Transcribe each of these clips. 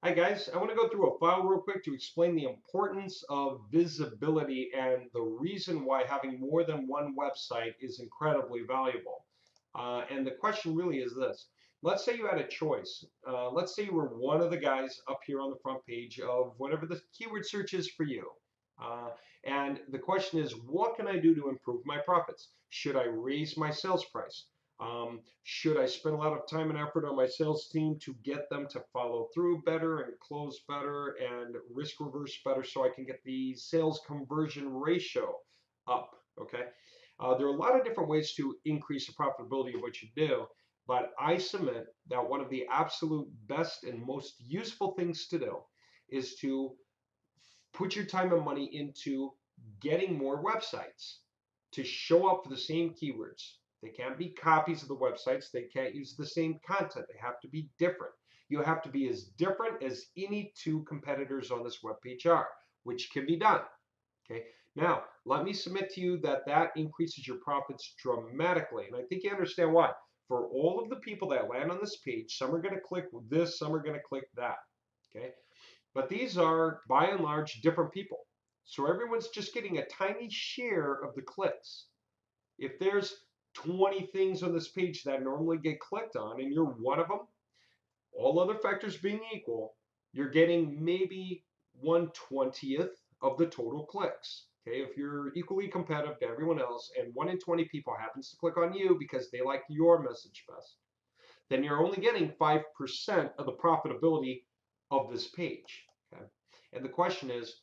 Hi guys, I want to go through a file real quick to explain the importance of visibility and the reason why having more than one website is incredibly valuable. And the question really is this. Let's say you had a choice. Let's say you were one of the guys up here on the front page of whatever the keyword search is for you. Uh, and the question is, what can I do to improve my profits? Should I raise my sales price? Should I spend a lot of time and effort on my sales team to get them to follow through better and close better and risk reverse better so I can get the sales conversion ratio up? Okay. There are a lot of different ways to increase the profitability of what you do, but I submit that one of the absolute best and most useful things to do is to put your time and money into getting more websites to show up for the same keywords. They can't be copies of the websites. They can't use the same content. They have to be different. You have to be as different as any two competitors on this webpage are, which can be done. Okay. Now, let me submit to you that that increases your profits dramatically. And I think you understand why. For all of the people that land on this page, some are going to click this, some are going to click that. Okay. But these are, by and large, different people. So everyone's just getting a tiny share of the clicks. If there's 20 things on this page that normally get clicked on and you're one of them, all other factors being equal, you're getting maybe 1/20th of the total clicks. Okay, if you're equally competitive to everyone else and 1 in 20 people happens to click on you because they like your message best, then you're only getting 5% of the profitability of this page. Okay? And the question is,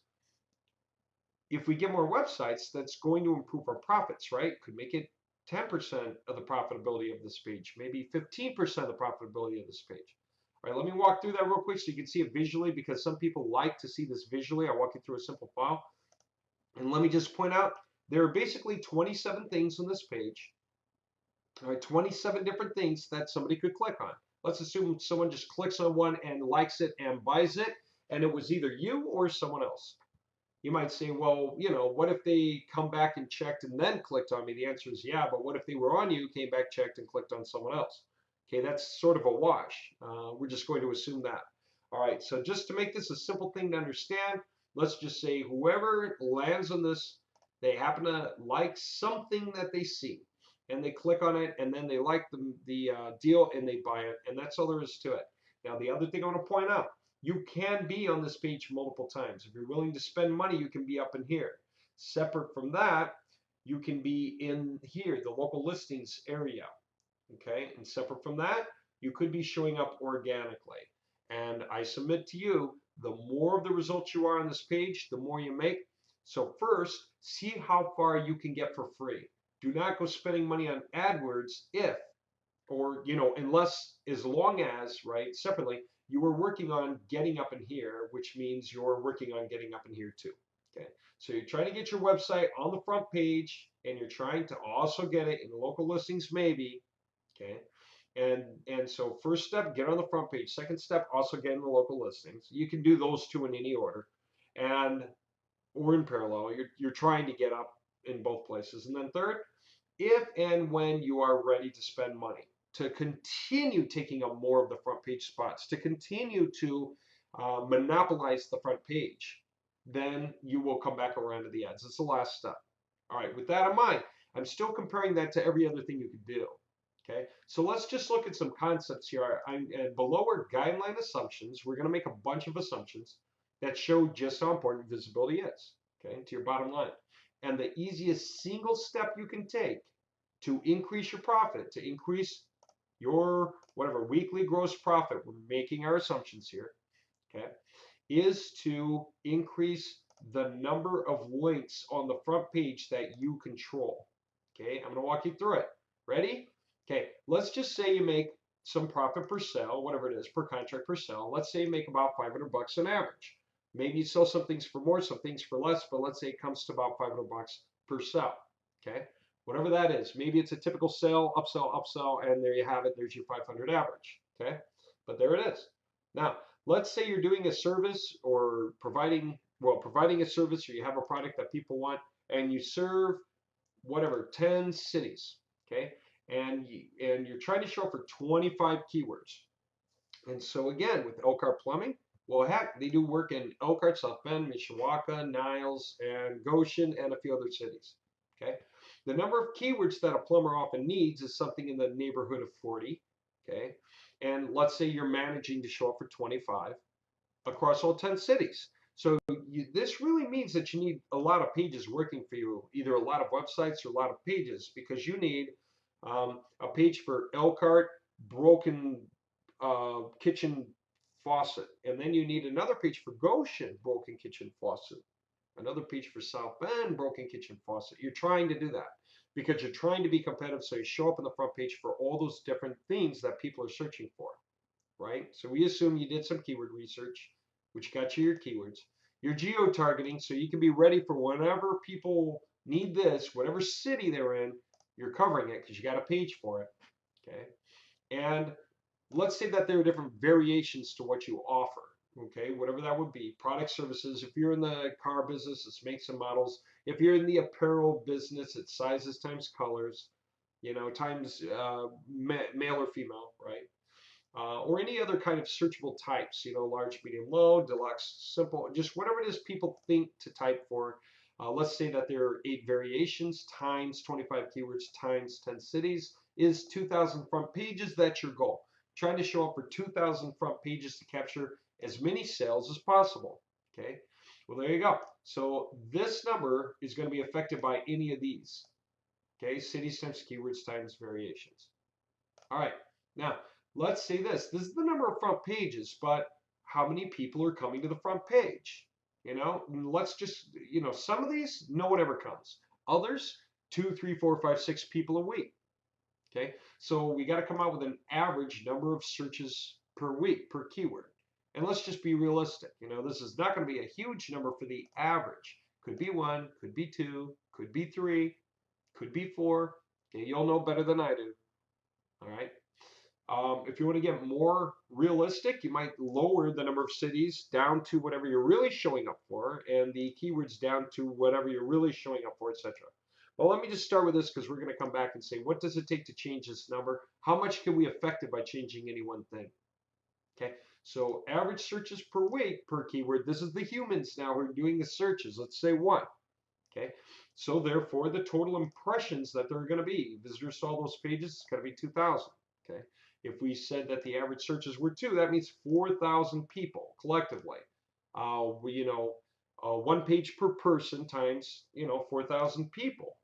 if we get more websites, that's going to improve our profits, right? Could make it 10% of the profitability of this page, maybe 15% of the profitability of this page. All right, let me walk through that real quick so you can see it visually because some people like to see this visually. I'll walk you through a simple file. And let me just point out, there are basically 27 things on this page. All right, 27 different things that somebody could click on. Let's assume someone just clicks on one and likes it and buys it, and it was either you or someone else. You might say, well, what if they come back and checked and then clicked on me? The answer is yeah, but what if they were on you, came back, checked, and clicked on someone else? Okay, that's sort of a wash. We're just going to assume that. All right, so just to make this a simple thing to understand, let's just say whoever lands on this, they happen to like something that they see, and they click on it, and then they like the deal, and they buy it, and that's all there is to it. Now, the other thing I want to point out, you can be on this page multiple times. If you're willing to spend money, you can be up in here. Separate from that, you can be in here, the local listings area. Okay, and separate from that, you could be showing up organically. And I submit to you, the more of the results you are on this page, the more you make. So first, see how far you can get for free. Do not go spending money on AdWords if, or unless, as long as, right, separately, you were working on getting up in here, which means you're working on getting up in here too. Okay, so you're trying to get your website on the front page, and you're trying to also get it in local listings, maybe. Okay, and so first step, get on the front page. Second step, also get in the local listings. You can do those two in any order, and or in parallel. You're trying to get up in both places, and then third, if and when you are ready to spend money to continue taking up more of the front page spots, to continue to monopolize the front page, then you will come back around to the ads. It's the last step. All right, with that in mind, I'm still comparing that to every other thing you could do. Okay, so let's just look at some concepts here. Below our guideline assumptions, we're going to make a bunch of assumptions that show just how important visibility is, okay, to your bottom line. And the easiest single step you can take to increase your profit, to increase your whatever weekly gross profit, we're making our assumptions here, okay, is to increase the number of links on the front page that you control. Okay, I'm going to walk you through it. Ready? Okay, let's just say you make some profit per sale, whatever it is, per contract per sale. Let's say you make about 500 bucks on average. Maybe you sell some things for more, some things for less, but let's say it comes to about 500 bucks per sale. Okay, whatever that is. Maybe it's a typical sale, upsell, and there you have it. There's your 500 average. Okay, but there it is. Now, let's say you're doing a service or providing a service, or you have a product that people want, and you serve whatever 10 cities. Okay, and you're trying to show up for 25 keywords. And so again, with Elkhart Plumbing, Well, heck, they do work in Elkhart, South Bend, Mishawaka, Niles, and Goshen, and a few other cities. Okay. The number of keywords that a plumber often needs is something in the neighborhood of 40. Okay. And let's say you're managing to show up for 25 across all 10 cities. So this really means that you need a lot of pages working for you, either a lot of websites or a lot of pages, because you need a page for Elkhart broken kitchen faucet, and then you need another page for Goshen broken kitchen faucet, another page for South Bend broken kitchen faucet. You're trying to do that because you're trying to be competitive, so you show up on the front page for all those different things that people are searching for, right? So we assume you did some keyword research, which got you your keywords. Your geo-targeting, so you can be ready for whenever people need this, whatever city they're in, you're covering it because you got a page for it, okay? And let's say that there are different variations to what you offer, okay? Whatever that would be, product, services. If you're in the car business, it's makes and models. If you're in the apparel business, it's sizes times colors, you know, times male or female, right? Or any other kind of searchable types, you know, large, medium, low, deluxe, simple, just whatever it is people think to type for. Let's say that there are 8 variations times 25 keywords times 10 cities is 2,000 front pages. That's your goal. Trying to show up for 2,000 front pages to capture as many sales as possible. Okay. Well, there you go. So this number is going to be affected by any of these. Okay. Cities times keywords times variations. All right. Now, let's say this. This is the number of front pages, but how many people are coming to the front page? You know, let's just, you know, some of these, no one ever comes. Others, 2, 3, 4, 5, 6 people a week. Okay. So we got to come out with an average number of searches per week per keyword. And let's just be realistic. You know, this is not going to be a huge number for the average. Could be 1, could be 2, could be 3, could be 4. Okay, you'll know better than I do. All right. If you want to get more realistic, you might lower the number of cities down to whatever you're really showing up for, and the keywords down to whatever you're really showing up for, etc. Well, let me just start with this because we're going to come back and say, what does it take to change this number? How much can we affect it by changing any one thing? Okay, so average searches per week per keyword. This is the humans now who are doing the searches. Let's say 1. Okay, so therefore the total impressions that there are going to be, visitors to all those pages, is going to be 2,000. Okay, if we said that the average searches were 2, that means 4,000 people collectively. You know, 1 page per person times, you know, 4,000 people.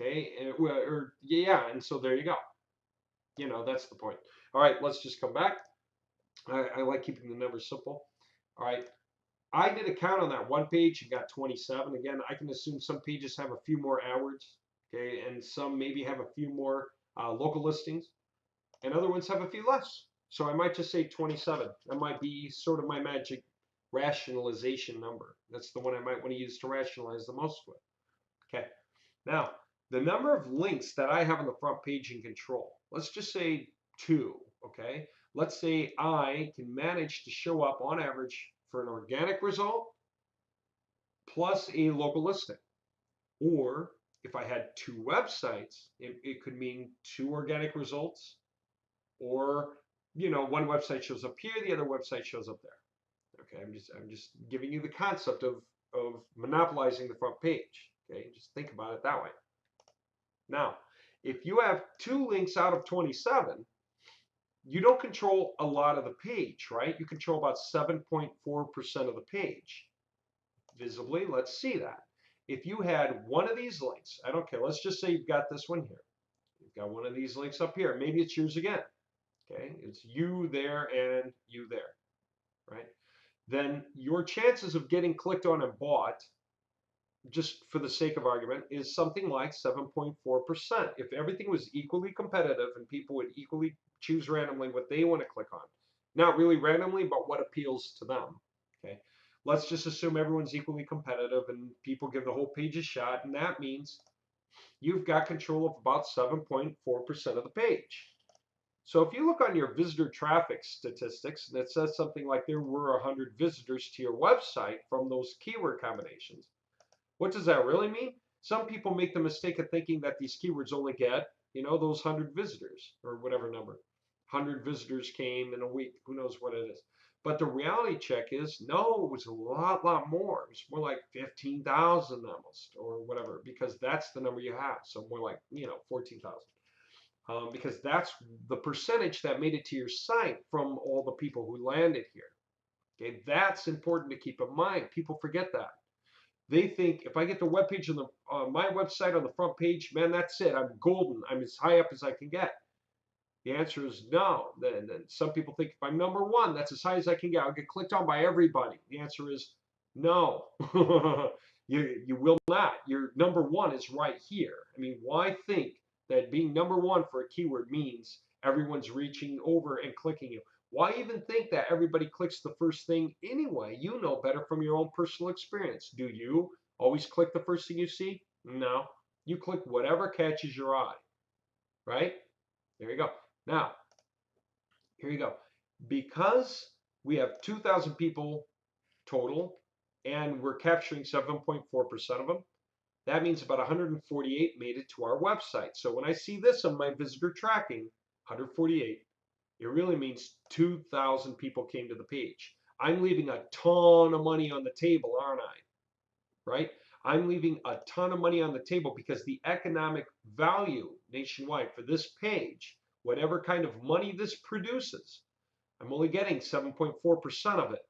Okay, or yeah, and so there you go. You know, that's the point. All right, let's just come back. I like keeping the numbers simple. All right, I did a count on that 1 page. You got 27. Again, I can assume some pages have a few more hours, okay, and some maybe have a few more local listings, and other ones have a few less. So I might just say 27. That might be sort of my magic rationalization number. That's the one I might want to use to rationalize the most with. Okay. Now, the number of links that I have on the front page in control, let's just say 2, okay? Let's say I can manage to show up on average for an organic result plus a local listing. Or if I had 2 websites, it could mean 2 organic results, or you know, one website shows up here, the other website shows up there. Okay, I'm just giving you the concept of monopolizing the front page. Okay, just think about it that way. Now, if you have 2 links out of 27, you don't control a lot of the page, right? You control about 7.4% of the page. Visibly, let's see that. If you had one of these links, I don't care, let's just say you've got this one here. You've got one of these links up here. Maybe it's yours again. Okay, it's you there and you there, right? Then your chances of getting clicked on and bought, just for the sake of argument, is something like 7.4%. If everything was equally competitive and people would equally choose randomly what they want to click on, not really randomly, but what appeals to them. Okay, let's just assume everyone's equally competitive and people give the whole page a shot, and that means you've got control of about 7.4% of the page. So if you look on your visitor traffic statistics and it says something like there were 100 visitors to your website from those keyword combinations, what does that really mean? Some people make the mistake of thinking that these keywords only get, you know, those 100 visitors or whatever number. 100 visitors came in a week. Who knows what it is? But the reality check is, no, it was a lot more. It was more like 15,000 almost, or whatever, because that's the number you have. So more like, 14,000. Because that's the percentage that made it to your site from all the people who landed here. Okay, that's important to keep in mind. People forget that. They think if I get the web page on my website on the front page, man, that's it. I'm golden. I'm as high up as I can get. The answer is no. Then some people think if I'm number one, that's as high as I can get. I'll get clicked on by everybody. The answer is no. You will not. Your number one is right here. I mean, why think that being number one for a keyword means everyone's reaching over and clicking you? Why even think that everybody clicks the first thing anyway? You know better from your own personal experience. Do you always click the first thing you see? No. You click whatever catches your eye, right? There you go. Now, here you go. Because we have 2,000 people total and we're capturing 7.4% of them, that means about 148 made it to our website. So when I see this on my visitor tracking, 148, it really means 2,000 people came to the page. I'm leaving a ton of money on the table, aren't I? Right? I'm leaving a ton of money on the table because the economic value nationwide for this page, whatever kind of money this produces, I'm only getting 7.4% of it.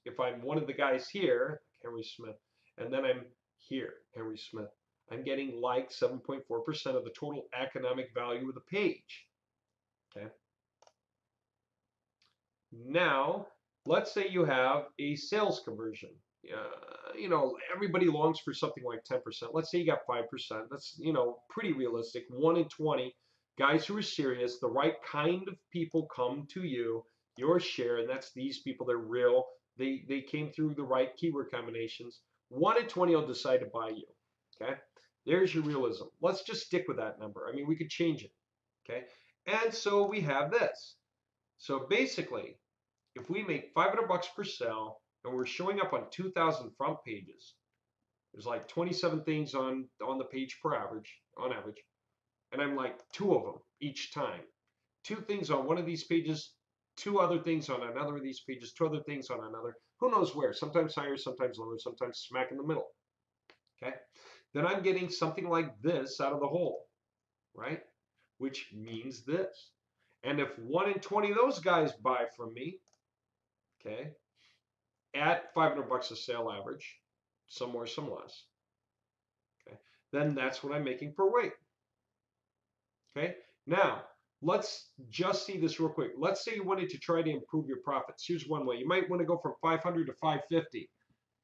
If I'm one of the guys here, Henry Smith, and then I'm here, Henry Smith, I'm getting like 7.4% of the total economic value of the page. Okay. Now, let's say you have a sales conversion. Everybody longs for something like 10%. Let's say you got 5%. That's, pretty realistic. 1 in 20 guys who are serious, the right kind of people come to you, your share, and that's these people. They're real. They came through the right keyword combinations. 1 in 20 will decide to buy you. Okay. There's your realism. Let's just stick with that number. I mean, we could change it. Okay. And so we have this. So basically, if we make 500 bucks per sale and we're showing up on 2,000 front pages, there's like 27 things on the page on average, and I'm like two of them each time. Two things on one of these pages, two other things on another of these pages, two other things on another. Who knows where? Sometimes higher, sometimes lower, sometimes smack in the middle. Okay, then I'm getting something like this out of the hole, right? Which means this. And if 1 in 20 of those guys buy from me, okay, at 500 bucks a sale average, some more, some less, okay, then that's what I'm making per weight. Okay, now let's just see this real quick. Let's say you wanted to try to improve your profits. Here's one way. You might want to go from 500 to 550,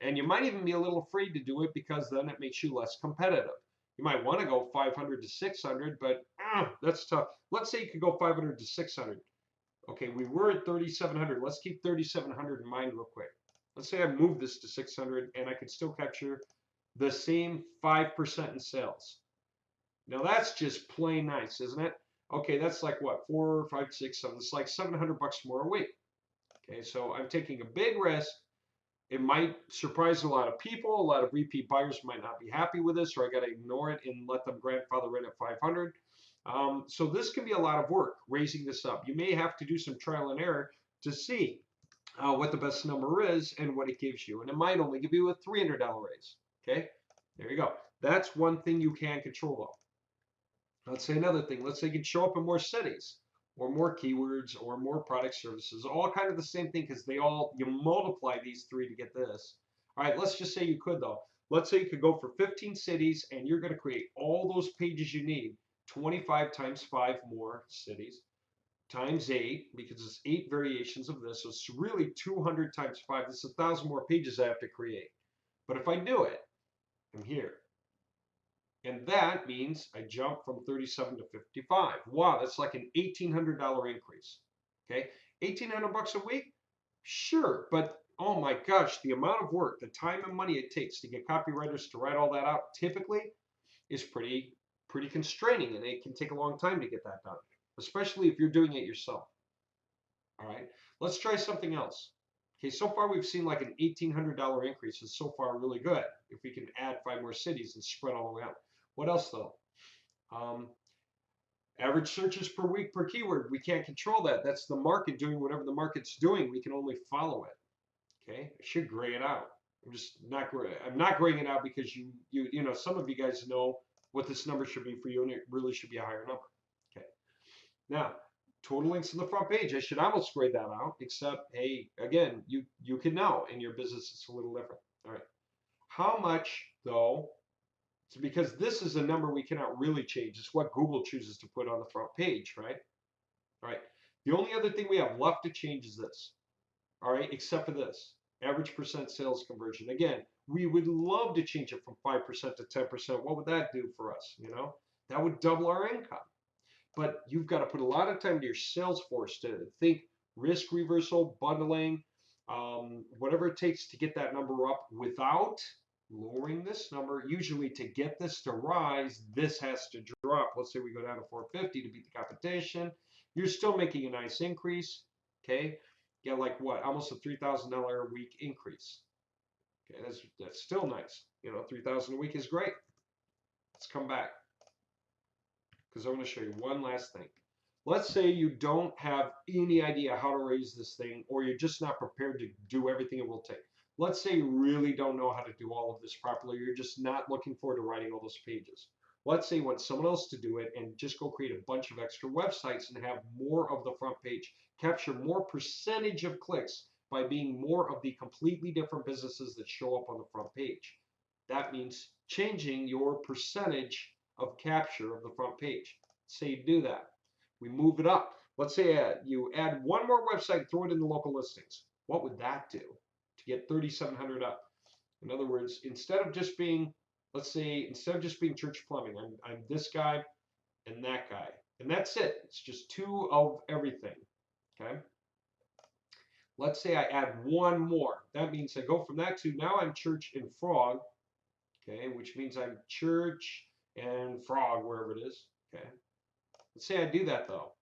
and you might even be a little afraid to do it because then it makes you less competitive. You might want to go 500 to 600, but that's tough. Let's say you could go 500 to 600. Okay, we were at 3,700. Let's keep 3,700 in mind real quick. Let's say I move this to 600 and I could still capture the same 5% in sales. Now that's just plain nice, isn't it? Okay, that's like what, 4, 5, 6, 7. It's like 700 bucks more a week. Okay, so I'm taking a big risk. It might surprise a lot of people. A lot of repeat buyers might not be happy with this, or I got to ignore it and let them grandfather in at 500. So this can be a lot of work, raising this up. You may have to do some trial and error to see what the best number is and what it gives you. And it might only give you a $300 raise. Okay, there you go. That's one thing you can control though. Let's say another thing. Let's say you can show up in more cities or more keywords or more product services, all kind of the same thing because you multiply these three to get this. All right, let's just say you could though. Let's say you could go for 15 cities and you're going to create all those pages you need, 25 times 5 more cities, times 8, because it's 8 variations of this. So it's really 200 times 5. This is 1,000 more pages I have to create. But if I do it, I'm here. And that means I jump from 37 to 55. Wow, that's like an $1,800 increase. Okay, 1,800 bucks a week? Sure, but oh my gosh, the amount of work, the time and money it takes to get copywriters to write all that out typically is pretty constraining, and it can take a long time to get that done, especially if you're doing it yourself. All right, let's try something else. Okay, so far we've seen like an $1,800 increase. It's so far really good. If we can add 5 more cities and spread all the way out. What else though? Average searches per week per keyword. We can't control that. That's the market doing whatever the market's doing. We can only follow it. Okay, I should gray it out. I'm just not gray. I'm not graying it out because you know some of you guys know what this number should be for you, and it really should be a higher number. Okay, now total links on the front page. I should almost gray that out, except hey, again, you can know in your business it's a little different. All right, how much though? It's because this is a number we cannot really change. It's what Google chooses to put on the front page, right? All right. The only other thing we have left to change is this. All right, except for this average percent sales conversion. Again, we would love to change it from 5% to 10%. What would that do for us? You know, that would double our income. But you've got to put a lot of time to your sales force to think risk reversal, bundling, whatever it takes to get that number up without lowering this number. Usually, to get this to rise, this has to drop. Let's say we go down to 450 to beat the competition. You're still making a nice increase. Okay, get like what, almost a $3,000 a week increase. Okay, that's still nice. You know, 3,000 a week is great. Let's come back because I want to show you one last thing. Let's say you don't have any idea how to raise this thing, or you're just not prepared to do everything it will take. Let's say you really don't know how to do all of this properly. You're just not looking forward to writing all those pages. Let's say you want someone else to do it and just go create a bunch of extra websites and have more of the front page, capture more percentage of clicks by being more of the completely different businesses that show up on the front page. That means changing your percentage of capture of the front page. Say you do that. We move it up. Let's say you add one more website, throw it in the local listings. What would that do to get 3,700 up? In other words, instead of just being, let's say, instead of just being church plumbing, I'm this guy and that guy. And that's it. It's just two of everything. Okay. Let's say I add one more. That means I go from that to now I'm church and frog. Okay. Which means I'm church and frog, wherever it is. Okay. Let's say I do that though.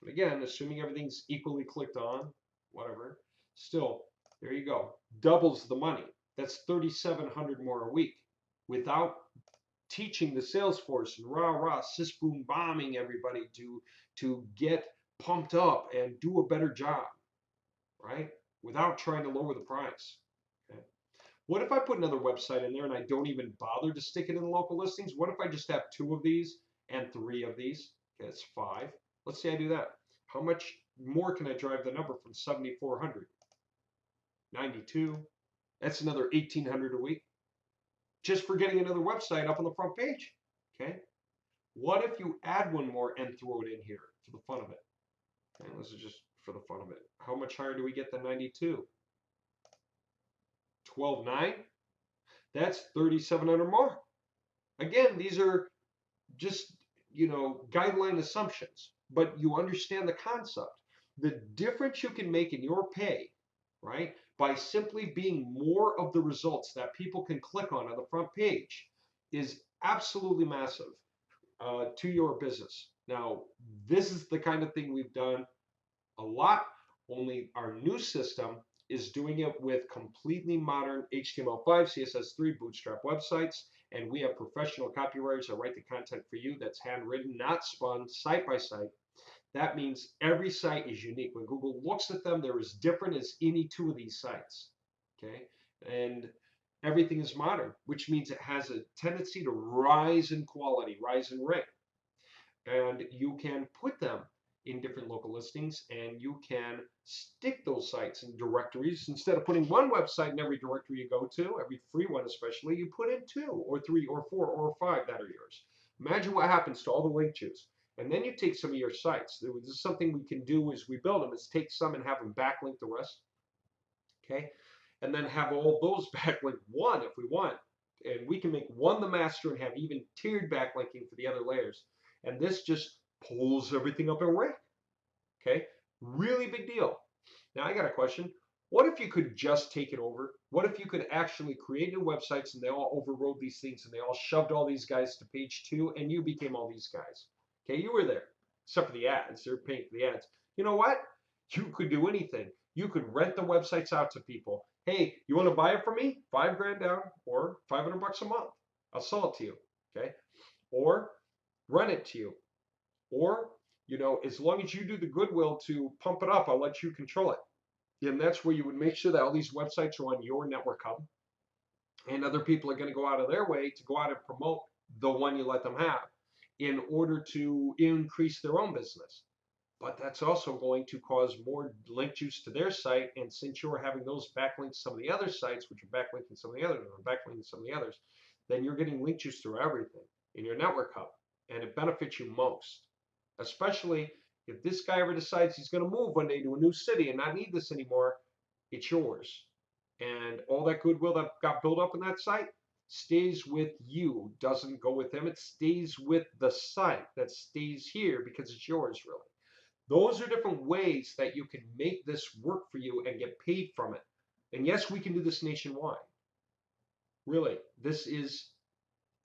But again, assuming everything's equally clicked on, whatever, still, there you go. Doubles the money. That's 3,700 more a week without teaching the sales force and rah, sis boom bombing everybody to get pumped up and do a better job, right? Without trying to lower the price. Okay. What if I put another website in there and I don't even bother to stick it in the local listings? What if I just have 2 of these and 3 of these? Okay, that's 5. Let's say I do that. How much more can I drive the number from 7,400? 92. That's another 1,800 a week just for getting another website up on the front page. Okay. What if you add one more and throw it in here for the fun of it? Okay, this is just for the fun of it. How much higher do we get than 92? 12,900. That's 3,700 more. Again, these are just, guideline assumptions, but you understand the concept. The difference you can make in your pay, right, by simply being more of the results that people can click on the front page is absolutely massive to your business. Now, this is the kind of thing we've done a lot, only our new system is doing it with completely modern HTML5, CSS3, Bootstrap websites, and we have professional copywriters that write the content for you that's handwritten, not spun, site by site. That means every site is unique. When Google looks at them, they're as different as any 2 of these sites. Okay, and everything is modern, which means it has a tendency to rise in quality, rise in rank, and you can put them in different local listings, and you can stick those sites in directories. Instead of putting one website in every directory you go to, every free one especially, you put in 2 or 3 or 4 or 5 that are yours. Imagine what happens to all the link juice. And then you take some of your sites. This is something we can do as we build them, is take some and have them backlink the rest. Okay, and then have all those backlink one if we want. And we can make one the master and have even tiered backlinking for the other layers. And this just pulls everything up in rank. Okay, really big deal. Now I got a question. What if you could just take it over? What if you could actually create new websites and they all overrode these things and they all shoved all these guys to page 2 and you became all these guys? Okay, you were there, except for the ads. They're paying for the ads. You know what? You could do anything. You could rent the websites out to people. Hey, you want to buy it from me? 5 grand down or 500 bucks a month. I'll sell it to you. Okay, or rent it to you. Or, as long as you do the goodwill to pump it up, I'll let you control it. And that's where you would make sure that all these websites are on your network hub, and other people are going to go out of their way to go out and promote the one you let them have in order to increase their own business. But that's also going to cause more link juice to their site. And since you're having those backlinks to some of the other sites, which are backlinking some of the others, or backlinking some of the others, then you're getting link juice through everything in your network hub. And it benefits you most, especially if this guy ever decides he's going to move one day to a new city and not need this anymore, it's yours. And all that goodwill that got built up in that site stays with you, doesn't go with him. It stays with the site that stays here because it's yours, really. Those are different ways that you can make this work for you and get paid from it. And yes, we can do this nationwide. Really, this is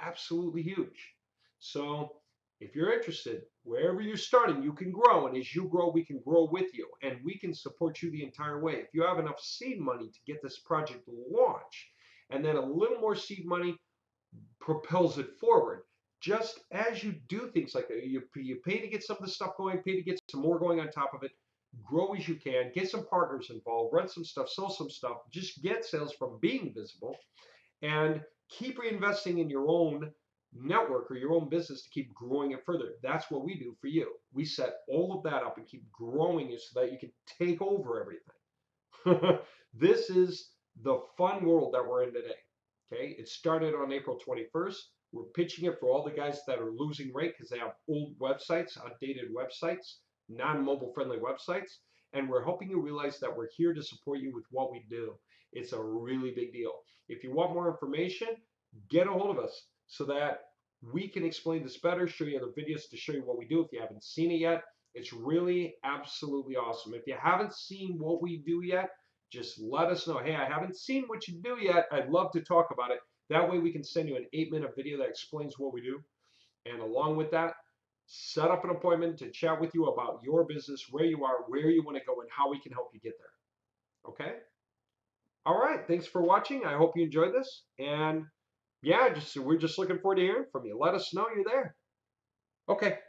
absolutely huge. So if you're interested, wherever you're starting, you can grow. And as you grow, we can grow with you. And we can support you the entire way. If you have enough seed money to get this project launched, and then a little more seed money propels it forward. Just as you do things like that, you pay to get some of the stuff going, pay to get some more going on top of it, grow as you can, get some partners involved, run some stuff, sell some stuff, just get sales from being visible, and keep reinvesting in your own network or your own business to keep growing it further. That's what we do for you. We set all of that up and keep growing it so that you can take over everything. This is the fun world that we're in today. Okay, it started on April 21st. We're pitching it for all the guys that are losing rate because they have old websites, outdated websites, non-mobile friendly websites. And we're helping you realize that we're here to support you with what we do. It's a really big deal. If you want more information, get a hold of us so that we can explain this better, show you other videos to show you what we do if you haven't seen it yet. It's really absolutely awesome. If you haven't seen what we do yet, just let us know. Hey, I haven't seen what you do yet. I'd love to talk about it. That way we can send you an 8-minute video that explains what we do. And along with that, set up an appointment to chat with you about your business, where you are, where you want to go, and how we can help you get there. Okay? All right. Thanks for watching. I hope you enjoyed this. And yeah, we're just looking forward to hearing from you. Let us know you're there. Okay.